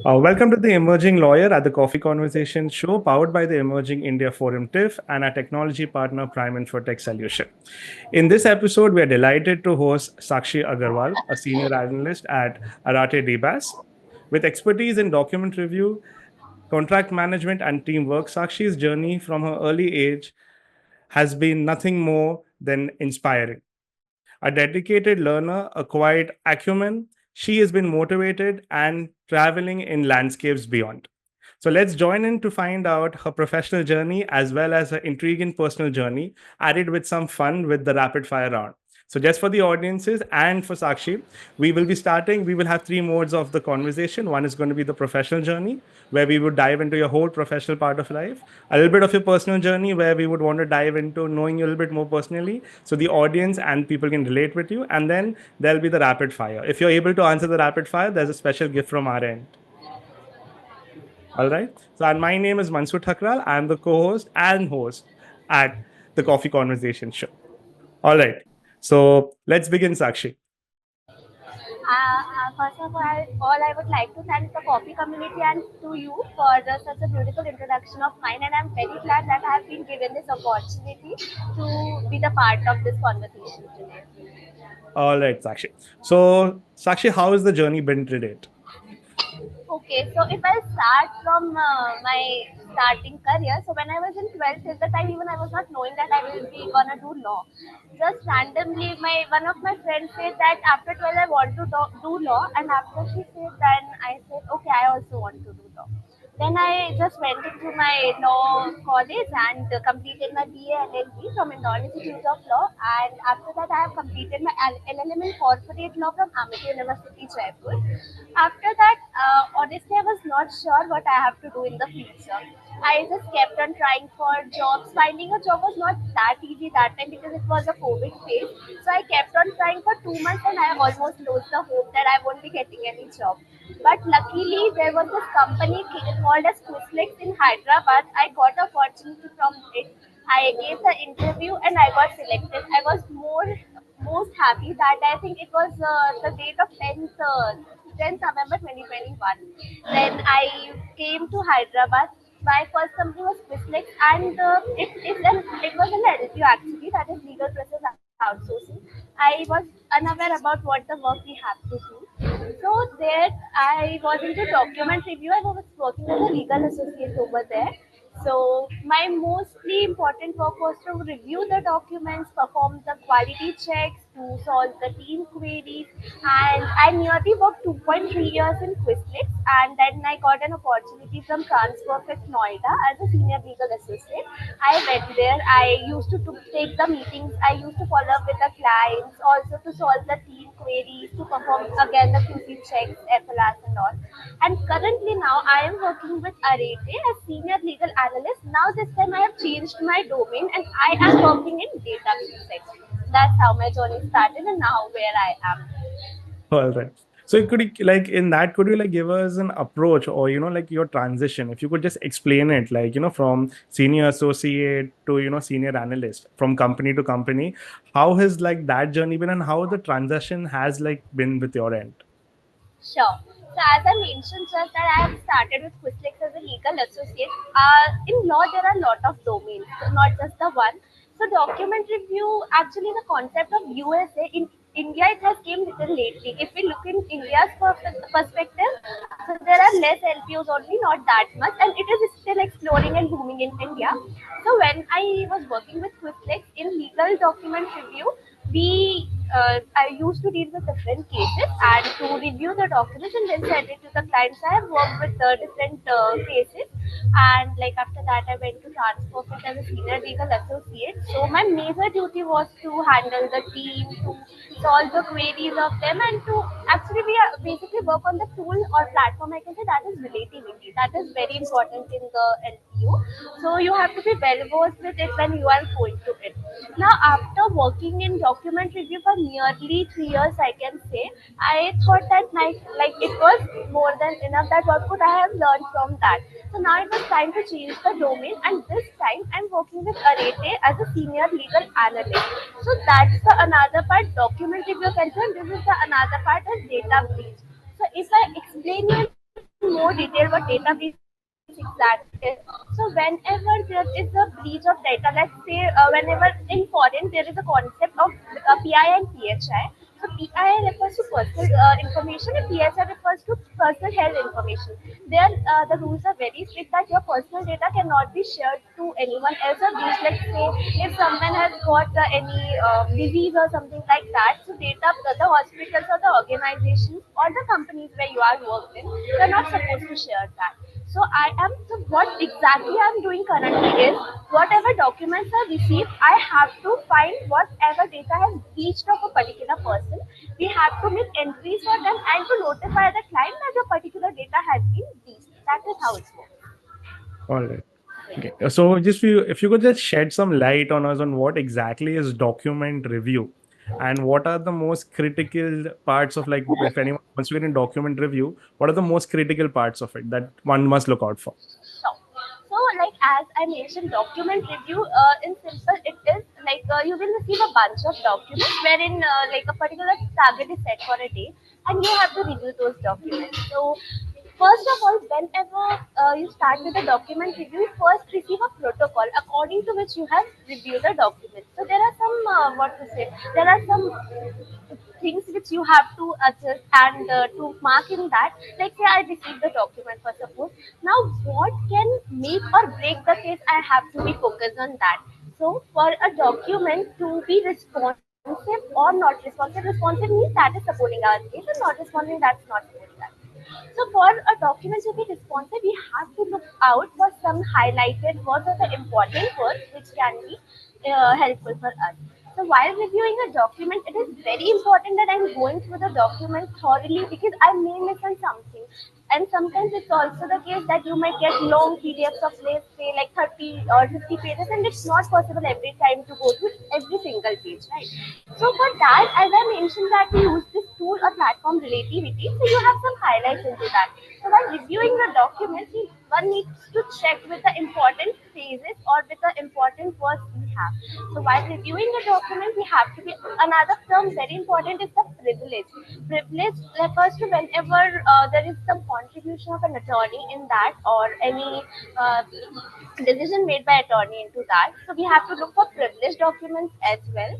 Welcome to the Emerging Lawyer at the Coffee Conversation show, powered by the Emerging India Forum TIFF and our technology partner Prime Infotech Solution. In this episode, we are delighted to host Sakshi Agrawal, a senior analyst at Arate DBAS. With expertise in document review, contract management, and teamwork, Sakshi's journey from her early age has been nothing more than inspiring. A dedicated learner, a quiet acumen, she has been motivated and traveling in landscapes beyond. So let's join in to find out her professional journey as well as her intriguing personal journey, added with some fun with the rapid fire round. So just for the audiences and for Sakshi, we will have three modes of the conversation. One is going to be the professional journey, where we would dive into your whole professional part of life, a little bit of your personal journey, where we would want to dive into knowing you a little bit more personally, so the audience and people can relate with you. And then there'll be the rapid fire. If you're able to answer the rapid fire, there's a special gift from our end. All right. So, and my name is Mansur Thakral. I'm the co-host and host at the Coffee Conversation show. All right. So let's begin, Sakshi. First of all, I would like to thank the coffee community and to you for such a beautiful introduction of mine. And I'm very glad that I have been given this opportunity to be the part of this conversation today. All right, Sakshi. So, Sakshi, how has the journey been to date? Okay, so if I start from my starting career, so when I was in 12th, till the time even I was not knowing that I will be gonna do law. Just randomly, my one of my friends said that after 12 I want to do law, and after she said, then I said, okay, I also want to do law. Then I just went into my law college and completed my BA LLB from Indore Institute of Law. And after that, I have completed my LLM in Corporate Law from Amity University, Jaipur. After that, honestly, I was not sure what I have to do in the future. I just kept on trying for jobs. Finding a job was not that easy that time because it was a COVID phase. So I kept on trying for 2 months and I almost lost the hope that I won't be getting any job. But luckily, there was this company called as Quizlex in Hyderabad. I got an opportunity from it. I gave the interview and I got selected. I was most happy that I think it was the date of 10th November 2021. Then I came to Hyderabad. My first company was Quizlex, and it was an LTO actually, that is legal process outsourcing. I was unaware about what the work we have to do. So there I was into document review. I was working as a legal associate over there. So my mostly important work was to review the documents, perform the quality checks, to solve the team queries, and I nearly worked 2.3 years in Quizlex, and then I got an opportunity from TransPerfect Noida as a senior legal associate. I went there. I used to take the meetings. I used to follow up with the clients, also to solve the team queries, to perform again the QC checks, FLRs and all. And currently now I am working with Arete as senior legal analyst. Now this time I have changed my domain and I am working in database. That's how my journey started and now where I am. All right. So could you like in that could you like give us an approach or like your transition? If you could just explain it like from senior associate to senior analyst from company to company, how has like that journey been and how the transition has like been with your end? Sure. So as I mentioned just that I have started with Quizlex as a legal associate. In law there are a lot of domains, so not just the one. So document review, actually the concept of USA in India it has came little lately. If we look in India's perspective, so there are less LPOs only, not that much, and it is still exploring and booming in India. So when I was working with Quizlex in legal document review, I used to deal with different cases and to review the documents and then send it to the clients. I have worked with different cases, and like after that I went to TransPerfect as a senior legal associate. So my major duty was to handle the team, to solve the queries of them, and to actually we are basically work on the tool or platform. I can say that is relativity. That is very important in the LPO. So you have to be well versed with it when you are going to it. Now, after working in document review for nearly 3 years, I can say, I thought that like it was more than enough. That what could I have learned from that? So now it was time to change the domain, and this time I'm working with Arete as a senior legal analyst. So that's the another part. Document review concern. This is the another part is data breach. So if I explain you in more detail what database exactly is. So whenever there is a breach of data, let's say whenever in foreign there is a concept of PI and PHI. So PI refers to personal information and PHI refers to personal health information. There the rules are very strict that your personal data cannot be shared to anyone else or breach. Let's say if someone has got any disease or something like that, so data the hospitals or the organizations or the companies where you are worked in, you're not supposed to share that. So what exactly I'm doing currently is whatever documents I receive, I have to find whatever data has reached of a particular person. We have to make entries for them and to notify the client that the particular data has been reached. That is how it works. All right. Okay. So just if you could just shed some light on us on what exactly is document review and what are the most critical parts of, like, if anyone wants to get in document review, what are the most critical parts of it that one must look out for? So, so like as I mentioned, document review in simple it is like you will receive a bunch of documents wherein like a particular target is set for a day, and you have to review those documents. So first of all, whenever you start with a document review, you first receive a protocol according to which you have reviewed the document. So there are some what to say. There are some things which you have to adjust and to mark in that. Like say I received the document for suppose. Now what can make or break the case? I have to be focused on that. So for a document to be responsive or not responsive, responsive means that is supporting our case, and not responding that's not supporting our case. So for a document to be responsive, we have to look out for some highlighted words or the important words which can be helpful for us. So while reviewing a document, it is very important that I'm going through the document thoroughly because I may miss on something. And sometimes it's also the case that you might get long PDFs of let's say like 30 or 50 pages, and it's not possible every time to go through every single page, right? So for that, as I mentioned that we use this tool or platform relativity, so you have some highlights into that. So while reviewing the documents, one needs to check with the important phases or with the important words we have. So while reviewing the document, we have to be another term very important is the privilege. Privilege refers to whenever there is some contribution of an attorney in that or any uh, decision made by attorney into that. So we have to look for privileged documents as well.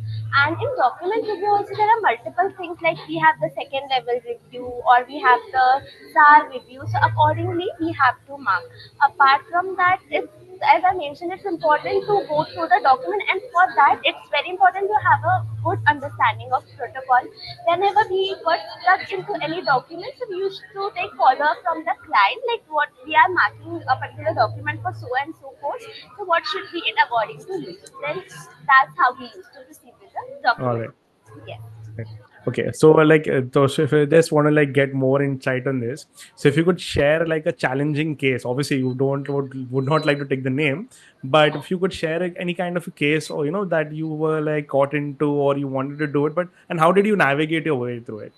And in document review also there are multiple things like we have the second level review or we have the SAR review. So accordingly we have to mark. Apart from that, it's as I mentioned, it's important to go through the document, and for that, it's very important to have a good understanding of protocol. Whenever we got stuck into any document, so we used to take follow up from the client, like what we are marking a particular document for so and so forth. So what should be it according to you? Then that's how we used to proceed with the All document. right. Yes. Right. Okay, so so if you just want to like get more insight on this, so if you could share like a challenging case, obviously you don't would not like to take the name, but if you could share any kind of a case or that you were like caught into or you wanted to do it, but and how did you navigate your way through it?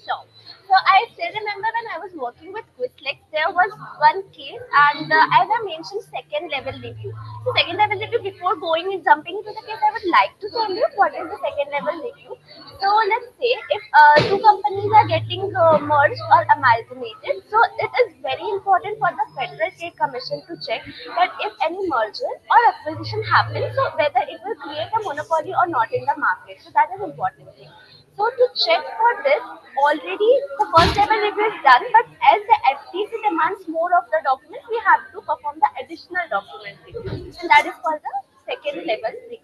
Sure. So I still remember when I was working with Quizlex, there was one case, and as I mentioned, second level review. So second level review. Before going and jumping into the case, I would like to tell you what is the second level review. So let's say if two companies are getting merged or amalgamated, so it is very important for the Federal Trade Commission to check that if any merger or acquisition happens, so whether it will create a monopoly or not in the market. So that is important thing. So to check for this, already the first level review is done, but as the FTC demands more of the documents, we have to perform the additional document review, and that is called the second level review.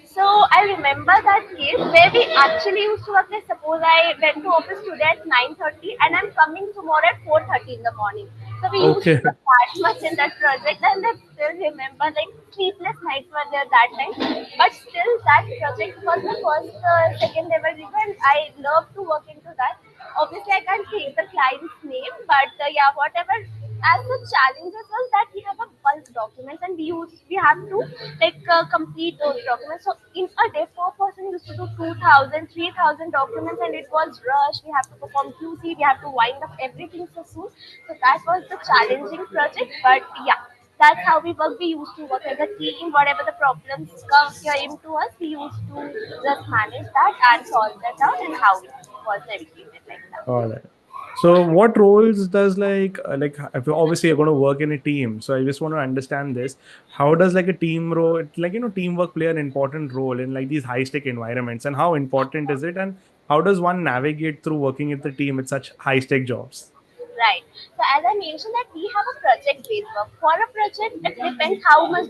So I remember that case where we actually used to work. Like suppose I went to office today at 9:30 and I'm coming tomorrow at 4:30 in the morning. So we used to Okay. work that much in that project, and I still remember like sleepless nights were there that time. But still, that project was the first second level review, and I love to work into that. Obviously, I can't say the client's name, but yeah, whatever. As the challenges was that we have a bulk documents and we have to like complete those documents. So in a day, per person used to do 2,000, 3,000 documents, and it was rush. We have to perform QC, we have to wind up everything so soon. So that was the challenging project. But yeah, that's how we work. We used to work as a team. Whatever the problems came to us, we used to just manage that and solve that out, and how it was navigated like that. All right. So what roles does like if obviously you're going to work in a team. So I just want to understand this. How does like a team role, like teamwork play an important role in like these high stake environments, and how important is it, and how does one navigate through working with the team with such high stake jobs? Right. So as I mentioned that we have a project-based work. For a project, it depends how much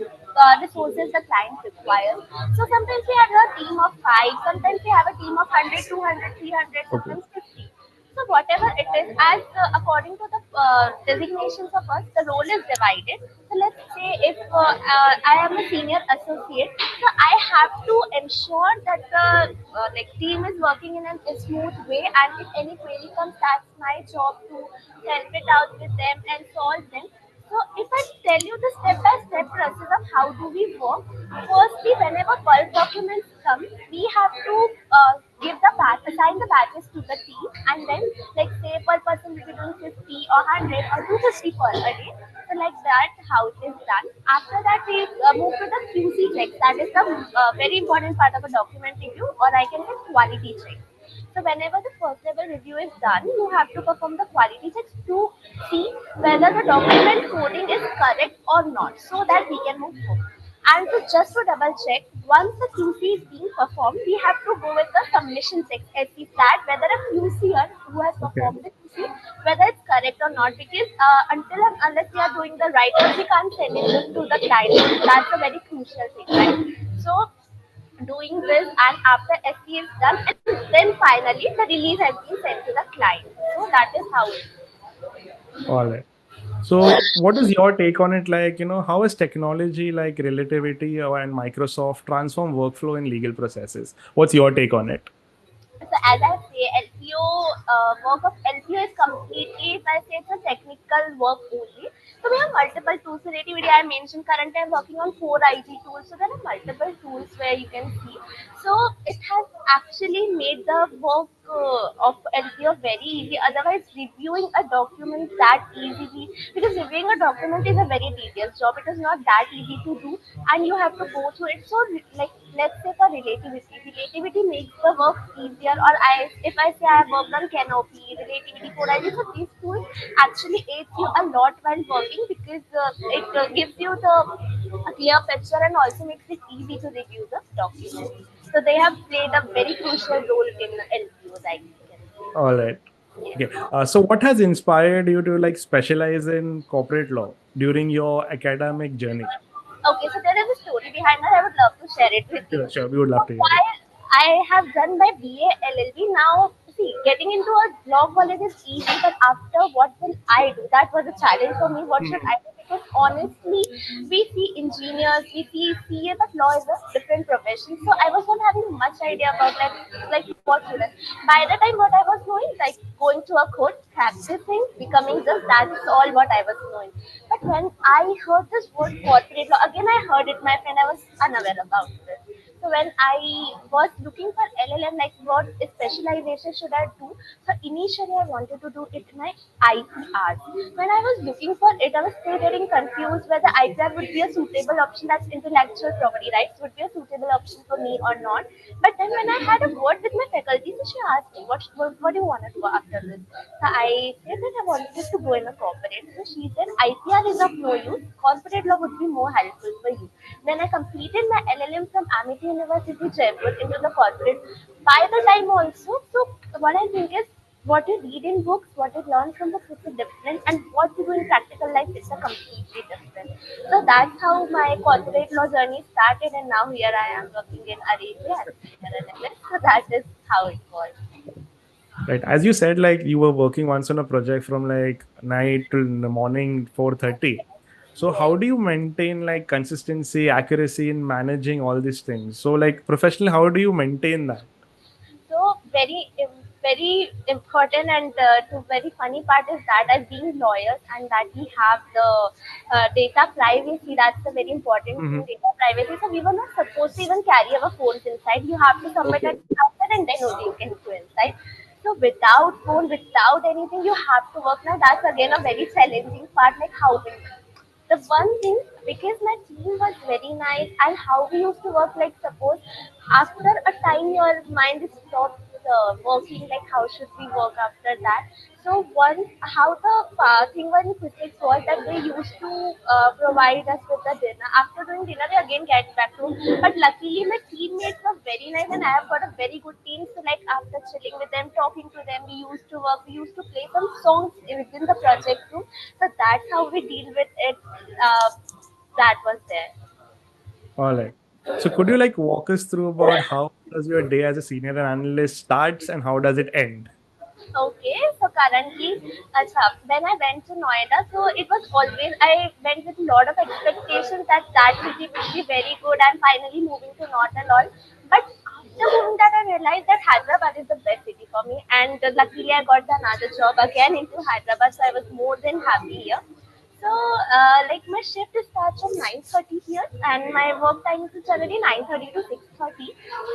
resources the client requires. So sometimes we have a team of five, sometimes we have a team of 100, 200, 300, Okay. sometimes 50. So whatever it is, as according to the designations of us, the role is divided. So let's say if I am a senior associate, so I have to ensure that the like team is working in a smooth way, and if any query comes, that's my job to help it out with them and solve them. So if I tell you the step-by-step process of how do we work, firstly, whenever bulk documents come, we have to give the batch, assign the batches to the team, and then like say per person will be doing 50 or 100 or 250 per a day. So like that, how it is done. After that, we move to the QC checks. That is the very important part of a document review, or I can say quality check. So whenever the first level review is done, you have to perform the quality checks to see whether the document coding is correct or not, so that we can move forward. And to just to double check, once the QC is being performed, we have to go with the submission checks, SC stat, whether a QCer who has Okay. performed the QC, whether it's correct or not. Because until and unless we are doing the right thing, we can't send it to the client. That's a very crucial thing, right? So doing this, and after SE is done, and then finally the release has been sent to the client. So that is how it is. All right. So, what is your take on it? Like, how is technology like relativity and Microsoft transform workflow in legal processes? What's your take on it? So as I say, LPO work of LPO is completely, if I say it's a technical work only. So we have multiple tools. So relativity I mentioned, currently I'm working on 4 IT tools. So there are multiple tools where you can see. So it has actually made the work of LPO very easy. Otherwise, reviewing a document that easily, because reviewing a document is a very tedious job. It is not that easy to do, and you have to go through it. So like let's say for relativity makes the work easier. Or if I say I have worked on Canopy, relativity code, I think so these tools actually aids you a lot while working, because it gives you the a clear picture and also makes it easy to review the document. So they have played a very crucial role in LPOs, I guess. All right. Okay. Yes. So, what has inspired you to like specialize in corporate law during your academic journey? Okay, so there is a story behind that. I would love to share it with you. Sure, sure. We would So love to hear it. while I have done my BA LLB, now see, getting into a law college is easy, but after what will I do? That was a challenge for me. What should Hmm. I do? Because honestly, we see engineers, we see CA, but law is a different profession. So I was not having much idea about like what should I. By the time what I was knowing, like going to a court, practicing, becoming just that's all what I was knowing. But when I heard this word corporate law, again I heard it, my friend, I was unaware about it. So when I was looking for LLM, like what specialization should I do? So initially I wanted to do it in my IPR. When I was looking for it, I was still getting confused whether IPR would be a suitable option, that's intellectual property rights, would be a suitable option for me or not. But then when I had a word with my faculty, so she asked me, what do you want to do after this? So I said that I wanted to go in a corporate. So she said IPR is of no use, corporate law would be more helpful for you. Then I completed my LLM from Amity University, Jaipur, into the corporate. By the time also, so what I think is what you read in books, what you learn from books is a different, and what you do in practical life is a completely different. So that's how my corporate law journey started, and now here I am working in Arabia as a senior analyst. So that is how it was. Right. As you said, like you were working once on a project from like night till the morning 4:30. So how Yes. do you maintain like consistency, accuracy in managing all these things? So like professionally, how do you maintain that? So very important, and the very funny part is that as being lawyers and that we have the data privacy, that's a very important thing, Hmm. data privacy. So we were not supposed to even carry our phones inside. You have to submit Okay. it outside, and then only you can go inside. So without phone, without anything, you have to work. Now that's again a very challenging part. Like how will the one thing, because my team was very nice, and how we used to work, like suppose after a time your mind is stopped, working, like how should we work after that. So one, how the thing was in physics was that they used to provide us with the dinner. After doing dinner, they again get back to. But luckily, my teammates were very nice, and I have got a very good team. So like after chilling with them, talking to them, we used to work. We used to play some songs within the project room. So that's how we deal with it. Uh, that was there. All right. So could you like walk us through about how does your day as a senior analyst starts and how does it end? Okay, so currently, when I went to Noida, so it was always, I went with a lot of expectations that that city would be very good and finally moving to North and all. But after moving that, I realized that Hyderabad is the best city for me. And luckily, I got another job again into Hyderabad, so I was more than happy here. So, like my shift starts from 9:30 here, and my work time is generally 9:30 to 6:30.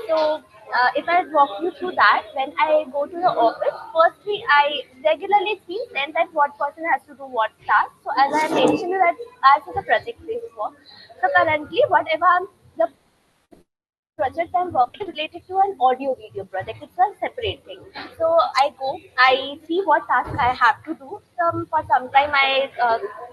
So, if I walk you through that, when I go to the office, firstly, I regularly it's been sent that what person has to do what task. So, as I mentioned that as is a project-based work. So, currently, whatever the project I'm working is related to an audio video project. It's a separate thing. So I go, I see what task I have to do. For some time I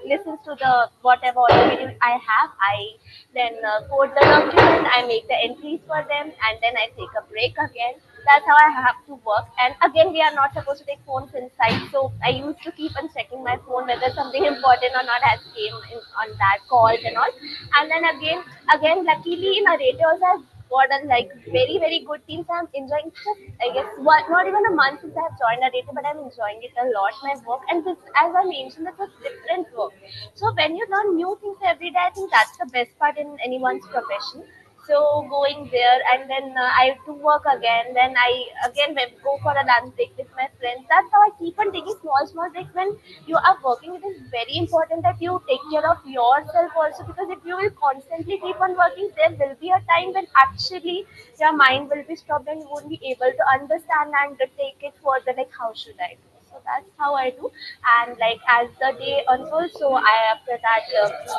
listen to the whatever audio video I have. I then code the document. I make the entries for them, and then I take a break again. That's how I have to work. And again, we are not supposed to take phones inside. So I used to keep on checking my phone whether something important or not has came in on that calls and all. And then again, luckily in Arete also I've got a like very good team. So I'm enjoying just I guess what not even a month since I've joined Arete, but I'm enjoying it a lot. My work and this, as I mentioned, it's a different work. So when you learn new things every day, I think that's the best part in anyone's profession. So going there and then I have to work again. Then I again go for a lunch break with my friends. That's how I keep on taking small breaks. When you are working, it is very important that you take care of yourself also, because if you will constantly keep on working, there will be a time when actually your mind will be stopped and you won't be able to understand and take it further. Like how should I do? So that's how I do. And like as the day unfolds, so I after that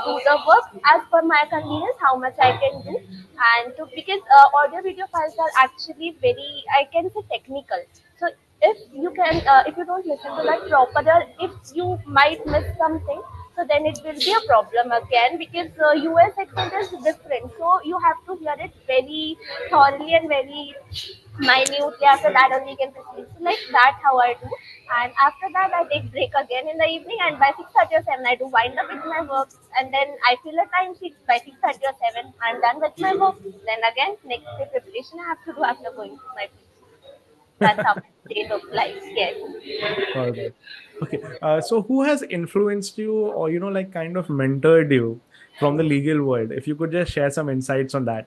do the work as per my convenience, how much I can do. And to because audio video files are actually very, I can say, technical. So if you don't listen to that proper, if you might miss something, so then it will be a problem again, because US accent is different, so you have to hear it very thoroughly and very minutely. After that only you can proceed. So like that how I do. And after that I take break again in the evening, and by 6:30 or 7 I do wind up with my work, and then I fill a time sheet. By 6:30 or 7 I'm done with my work. Then again next day preparation I have to do after going to my place. That's how my day looks like. Yes. All right. Okay. So who has influenced you or, like kind of mentored you from the legal world? If you could just share some insights on that.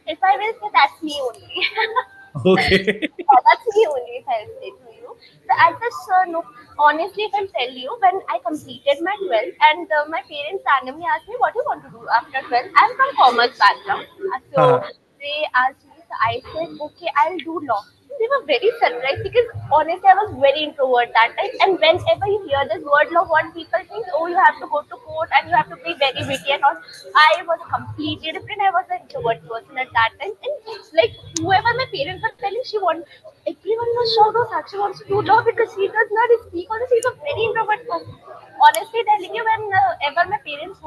If I will say, that's me only. Okay. Yeah, that's me only, if I'll say to you. So as a son, no, honestly, if I'll tell you, when I completed my 12th and my parents randomly asked me, what do you want to do after 12th? I'm from commerce background. So Haha. they asked me, so I said, okay, I'll do law. They were very surprised because honestly, I was very introvert that time. And whenever you hear this word law, what people think, oh, you have to go to court and you have to be very witty and all. I was completely different. I was an introvert person at that time. And like whoever my parents were telling, everyone was shocked. Oh, Sakshi wants to do law because she does not speak. Also, she's a very introvert person. Honestly telling you, when ever my parents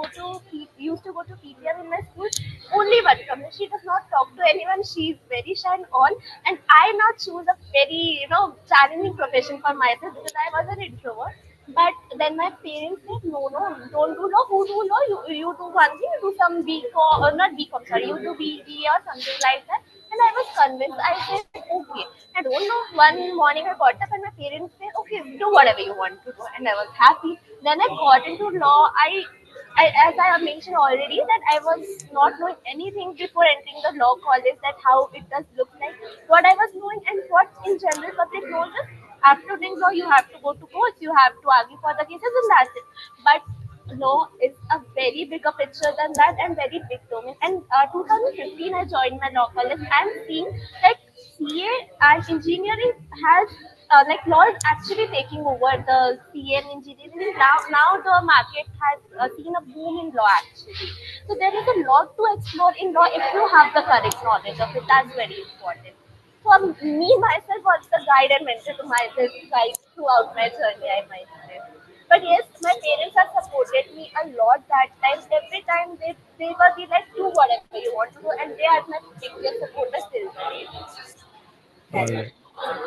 used to go to PTM in my school, only one problem. She does not talk to anyone. She's very shy and all. And I now choose a very, challenging profession for myself because I was an introvert. But then my parents said, no, no, don't do law. Who do law? You do one thing, you do some BCom, or not BCom, sorry, you do BBA or something like that. And I was convinced. I said, okay. I don't know. One morning I got up and my parents said, okay, do whatever you want to do. And I was happy. Then I got into law. As I have mentioned already, that I was not knowing anything before entering the law college, that how it does look like. What I was knowing and what in general public knows is after doing law, you have to go to courts, you have to argue for the cases, and that's it. But law is a very bigger picture than that and very big domain. And 2015, I joined my law college. I'm seeing like CA and engineering has like law is actually taking over the CA and engineering. Now the market has seen a boom in law actually. So there is a lot to explore in law if you have the correct knowledge of it. That's very important. for me myself was the guide and mentor to myself guide throughout my journey, I might say. But yes, my parents have supported me a lot that time. Every time they were be like, do whatever you want to do, and they are my biggest supporters till today. All right.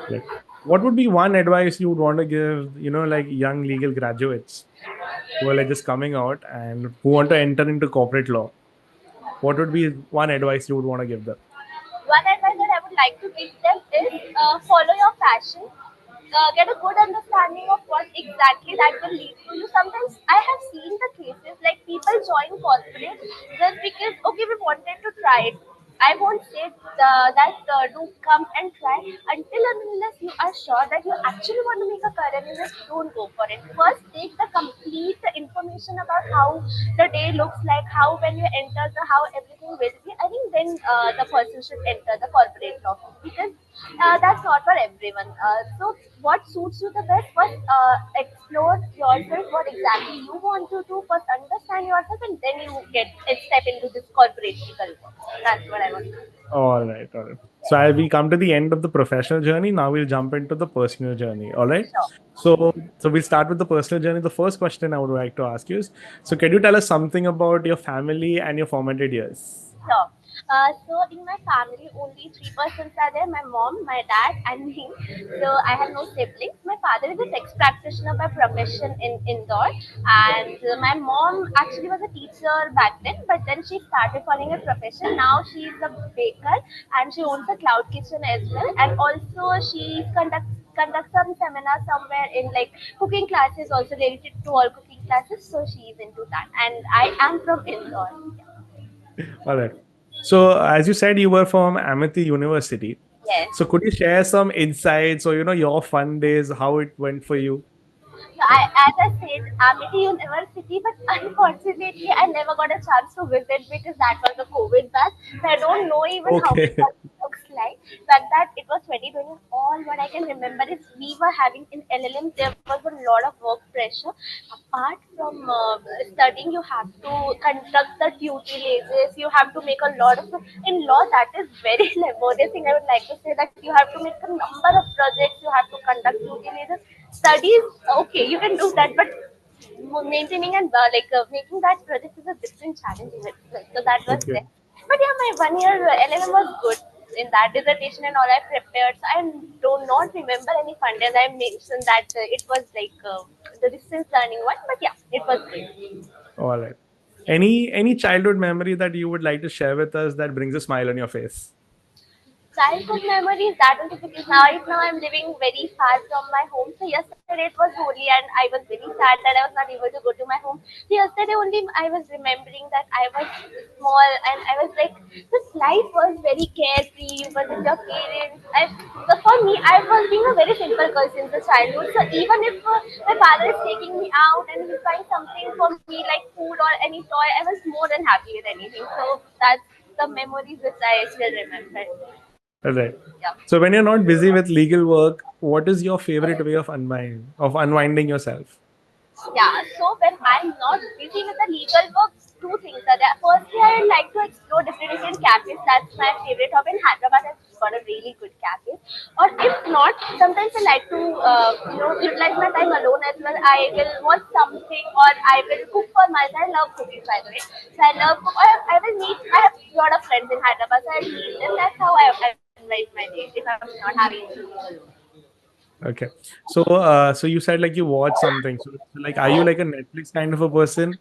Like, what would be one advice you would want to give, like young legal graduates who are like just coming out and who want to enter into corporate law? What would be one advice you would want to give them? One advice that I would like to give them is follow your passion. Get a good understanding of what exactly that will lead to you. Sometimes I have seen the cases like people join corporate just because okay we wanted to try it. I won't say that do come and try until and unless you are sure that you actually want to make a career in it. Don't go for it. First, take the complete information about how the day looks like, how when you enter the how everything will be. I think then the person should enter the corporate law because that's not for everyone. So what suits you the best? First, explore yourself. What exactly you want to do. First, understand yourself, and then you get step into this corporate legal work. That's what I want to do. All right, all right. So we come to the end of the professional journey. Now we'll jump into the personal journey. All right. Sure. So we'll start with the personal journey. The first question I would like to ask you is: so can you tell us something about your family and your formative years? Sure. So in my family, only three persons are there: my mom, my dad, and me. So I have no siblings. My father is a tax practitioner by profession in Indore, and my mom actually was a teacher back then, but then she started following a profession. Now she is a baker, and she owns a cloud kitchen as well, and also she conducts some seminar somewhere in like cooking classes also related to all cooking classes. So she is into that, and I am from Indore. All right. So as you said, you were from Amity University. Yes. So could you share some insights or your fun days, how it went for you? So as I said, Amity University, but unfortunately, I never got a chance to visit because that was the COVID batch. So I don't know even how Okay. it looks like. But that it was 2020. All what I can remember is we were having in LLM, there was a lot of work pressure. Apart from studying, you have to conduct the duty lases. You have to make a lot of in law. That is very laborious thing. I would like to say that you have to make a number of projects. You have to conduct duty lases. Studies, okay, you can do that, but maintaining and making that project is a different challenge in itself. So that was Okay. there. But yeah, my 1 year LLM was good in that dissertation and all I prepared. So I do not remember any fun days. I mentioned that it was like the distance learning one, but yeah, it was good. All right. Any childhood memory that you would like to share with us that brings a smile on your face? Childhood memories that was because right now I'm living very far from my home. So yesterday it was Holi and I was very sad that I was not able to go to my home. So yesterday only I was remembering that I was small and I was like this life was very carefree. You were with your parents. So for me, I was being a very simple girl since the childhood. So even if my father is taking me out and he's buying something for me like food or any toy, I was more than happy with anything. So that's the memories which I still remember. All right. Yeah. So when you're not busy with legal work, what is your favorite way of unwinding yourself? Yeah, so when I'm not busy with the legal work, two things are there. Firstly, I like to explore different cafes. That's my favorite hobby. In Hyderabad, has got a really good cafe. Or if not, sometimes I like to utilize my time alone as well. I will watch something or I will cook for myself. I love cooking, by the way. So I love cook. I will meet. I have a lot of friends in Hyderabad, so I meet them. That's how I unwind my day if I'm not having legal work. Okay. So you said like you watch something. So like, are you like a Netflix kind of a person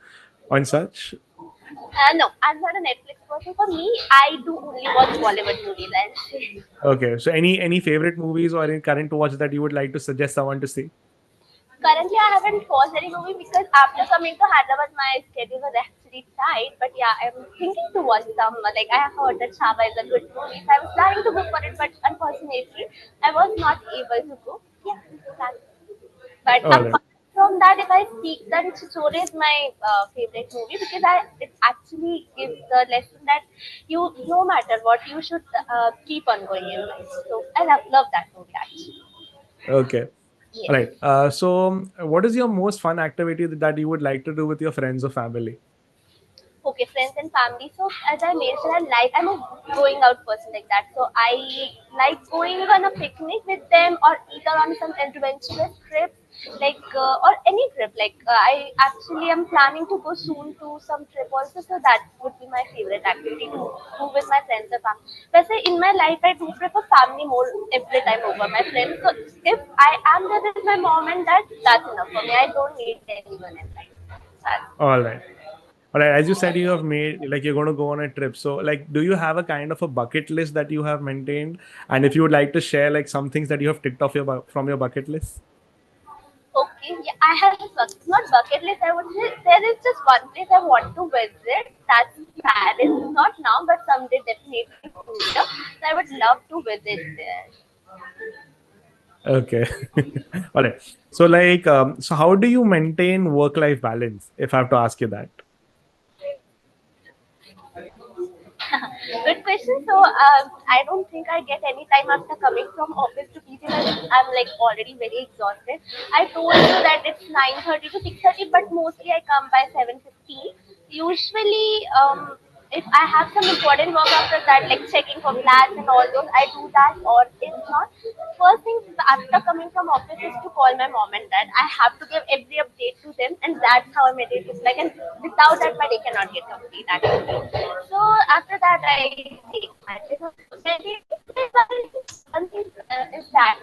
on such? No, I'm not a Netflix person. For me, I do only watch Bollywood movies. And Okay. So any favorite movies or any current watch that you would like to suggest someone to see? currently, I haven't watched any movie because after coming to Hyderabad, my schedule was actually tight. But yeah, I'm thinking to watch some. Like I have heard that Chava is a good movie. So I was planning to go for it, but unfortunately, I was not able to go. Yeah, that's but All right. apart from that, if I speak, then Chichore is my favorite movie because it actually gives the lesson that you, no matter what, you should keep on going in life. So I love that movie actually. Okay. All Yes. right. What is your most fun activity that you would like to do with your friends or family? Okay, friends and family. So as I mentioned, I'm a going out person like that. So I like going on a picnic with them, or either on some adventurous trip, or any trip. I actually am planning to go soon to some trip also. So that would be my favorite activity to do with my friends or family. But say in my life, I do prefer family more every time over my friends. So if I am there with my mom and dad, that's enough for me. I don't need anyone in life. That's All right. All right. As you said, you have made like you're going to go on a trip. So, like, do you have a kind of a bucket list that you have maintained? And if you would like to share like some things that you have ticked off from your bucket list. okay, yeah, I have a not bucket list. I would say there is just one place I want to visit. That's Paris. Not now, but someday definitely in future. So I would love to visit there. Okay. All right. So, like, so how do you maintain work-life balance? If I have to ask you that. Good question. So I don't think I get any time after coming from office to PG. I'm like already very exhausted. I told you that it's 9:30 to 6:30, but mostly I come by 7:15. Usually, if I have some important work after that, like checking for labs and all those, I do that. Or if not, first thing after coming from office is to call my mom and dad. I have to give every update to them, and that's how my day is like. And without that, my day cannot get complete. Actually, so after that, I take my day. So one thing is that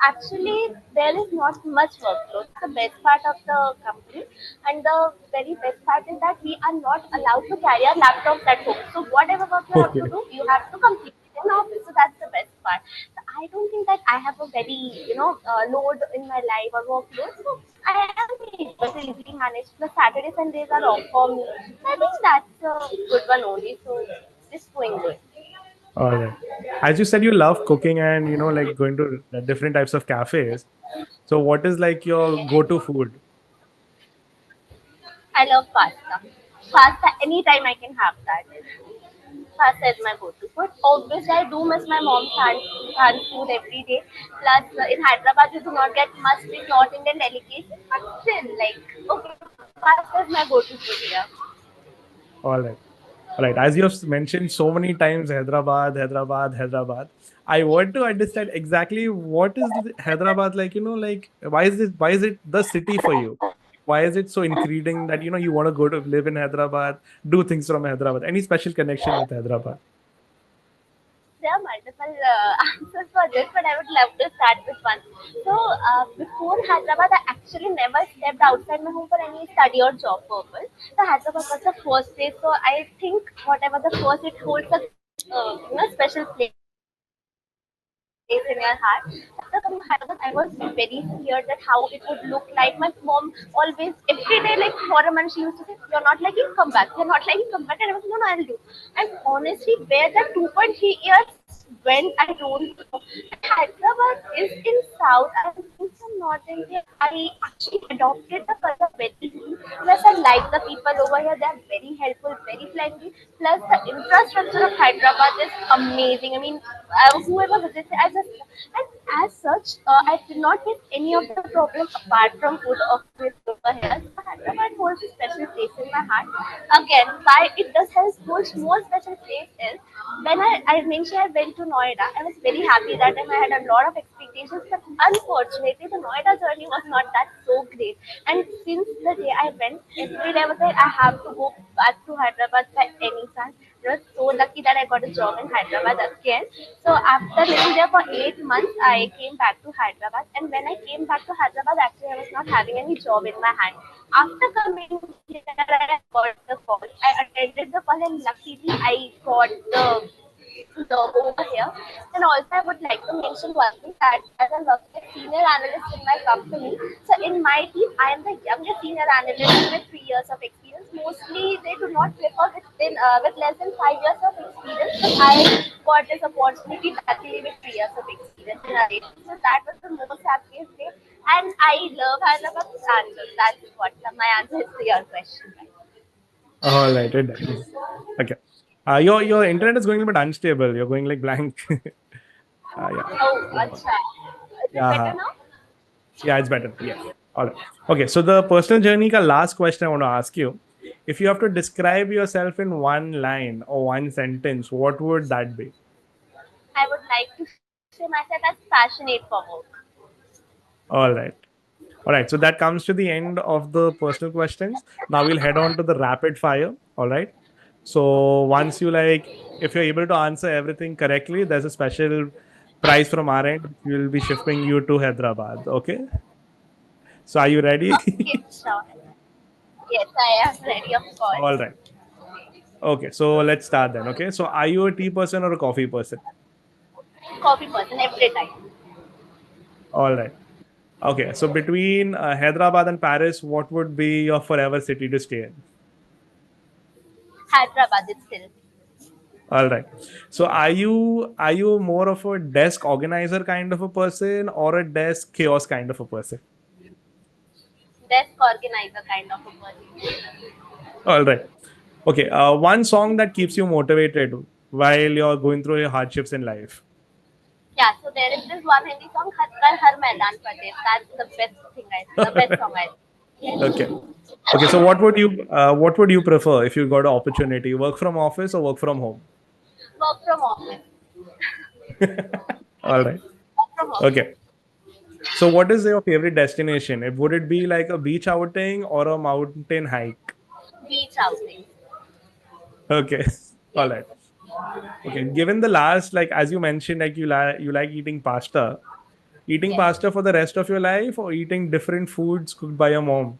actually there is not much workload. The best part of the company, and the very best part is that we are not allowed to carry our laptops at home. So whatever work you have to Okay. do, you have to complete it in office. So that's the best part. So I don't think that I have a very load in my life or workload. So I am able to easily manage. The Saturdays and days are off for me. I think that's a good one only. So it's going good. All right. As you said, you love cooking and like going to different types of cafes. So, what is like your go-to food? I love pasta. Pasta anytime I can have that. Pasta is my go-to food. Obviously, I do miss my mom's hand food every day. Plus, in Hyderabad, you do not get much with North Indian delicacies. But still, okay, pasta is my go-to food here. All right. All right. As you have mentioned so many times, Hyderabad, Hyderabad, Hyderabad. I want to understand exactly what is Hyderabad like. Like why is it the city for you? Why is it so intriguing that you want to go to live in Hyderabad, do things from Hyderabad? Any special connection with Hyderabad? There are multiple answers for this, but I would love to start with one. So, before Hyderabad, I actually never stepped outside my home for any study or job purpose. So, Hyderabad was the first place. So, I think whatever the first, it holds a special place in your heart. After coming to Hyderabad, I was very scared that how it would look like. My mom always, every day, like for a month, she used to say, "You're not liking, come back. You're not liking, come back." And I was, "No, no, I'll do." And honestly, where the 2.3 years went, I don't know. And Hyderabad is in South. I am being from North India. I actually adopted the culture very easily. Plus, I like the people over here. They are very helpful, very friendly. Plus, the infrastructure of Hyderabad is amazing. I mean, whoever visits, I just and as such, I did not face any of the problems apart from food obviously over here. So Hyderabad holds a special place in my heart. Again, why it does holds more special place is when I mentioned I went to Noida, I was very happy that time. I had a lot of expectations, but unfortunately, the Noida journey was not that so great. And since the day I went, every day I was like, I have to go back to Hyderabad by any chance. I was so lucky that I got a job in Hyderabad again. So after living there for 8 months, I came back to Hyderabad. And when I came back to Hyderabad, actually I was not having any job in my hand. After coming here, I got the call. I attended the call, and luckily I got the job over here. And also, I would like to mention one thing that as I'm working as senior analyst in my company, so in my team, I am the youngest senior analyst with 3 years of experience. Mostly, they do not prefer with less than 5 years of experience. But I got this opportunity luckily with 3 years of experience in addition. So that was the most happiest day. And I love Hyderabad answer. That's what my answer is to your question. Right? All right. It does. Okay. Your internet is going a bit unstable. You're going like blank. Yeah. Oh, acha. Is it better Yeah. now? Yeah, it's better. Yes. All right. Okay. So the personal journey ka last question I want to ask you. If you have to describe yourself in one line or one sentence, what would that be? I would like to say myself as passionate for work. All right. All right. So that comes to the end of the personal questions. Now we'll head on to the rapid fire. All right. So once you like, if you're able to answer everything correctly, there's a special prize from our end. We'll be shipping you to Hyderabad. Okay. So are you Okay, ready? sure. Yes, I am ready, of All course. right. Okay. So let's start then. Okay. So are you a tea person or a coffee person? Coffee person every time. All right. Okay. So between Hyderabad and Paris, what would be your forever city to stay in? Hyderabad itself. All right. So are you more of a desk organizer kind of a person or a desk chaos kind of a person? Desk organizer kind of a person. All right. Okay. One song that keeps you motivated while you're going through your hardships in life. Yeah, so there is this one Hindi song, Kar Har Maidan Fateh. That's the best thing the best song I Okay. Yes. Okay. So what would you prefer if you got an opportunity? Work from office or work from home? Work from office. All right. Work from office. Okay. So what is your favorite destination? Would it be like a beach outing or a mountain hike? Beach outing. Okay. All Yes. right. Okay, given the last, like as you mentioned, like you like eating Yes. pasta for the rest of your life, or eating different foods cooked by your mom.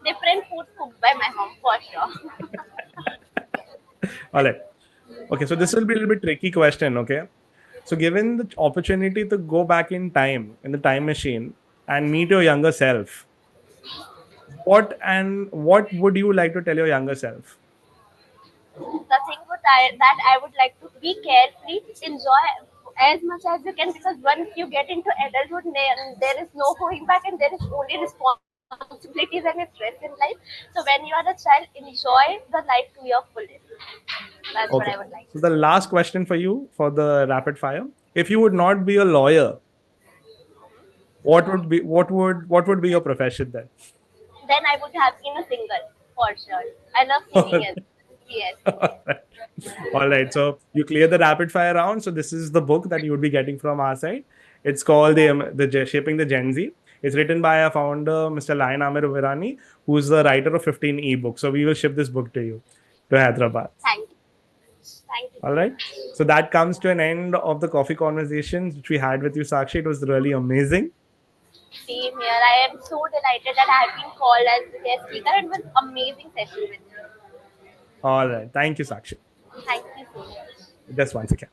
Different food cooked by my mom for sure. All right. Okay, so this will be a little bit tricky question. Okay, so given the opportunity to go back in time in the time machine and meet your younger self, what would you like to tell your younger self? The thing that I would like to be carefree, enjoy as much as you can, because once you get into adulthood, there is no going back and there is only responsibilities and stress in life. So when you are a child, enjoy the life to your fullest. That's what I Okay, would like to so say. the last question for you for the rapid fire: if you would not be a lawyer, what would be your profession then? Then I would have been a singer for sure. I love singing as yes. All right. So you clear the rapid fire round. So this is the book that you would be getting from our side. It's called Shaping the Gen Z. It's written by our founder, Mr. Lion Amir Virani, who's the writer of 15 ebooks. So we will ship this book to you to Hyderabad. Thank you. Thank you All so right. much. So that comes to an end of the coffee conversations which we had with you, Sakshi. It was really amazing. Same here. I am so delighted that I have been called as the guest speaker. It was amazing session with you. All right. Thank you, Sakshi. Thank you so much. Just once again.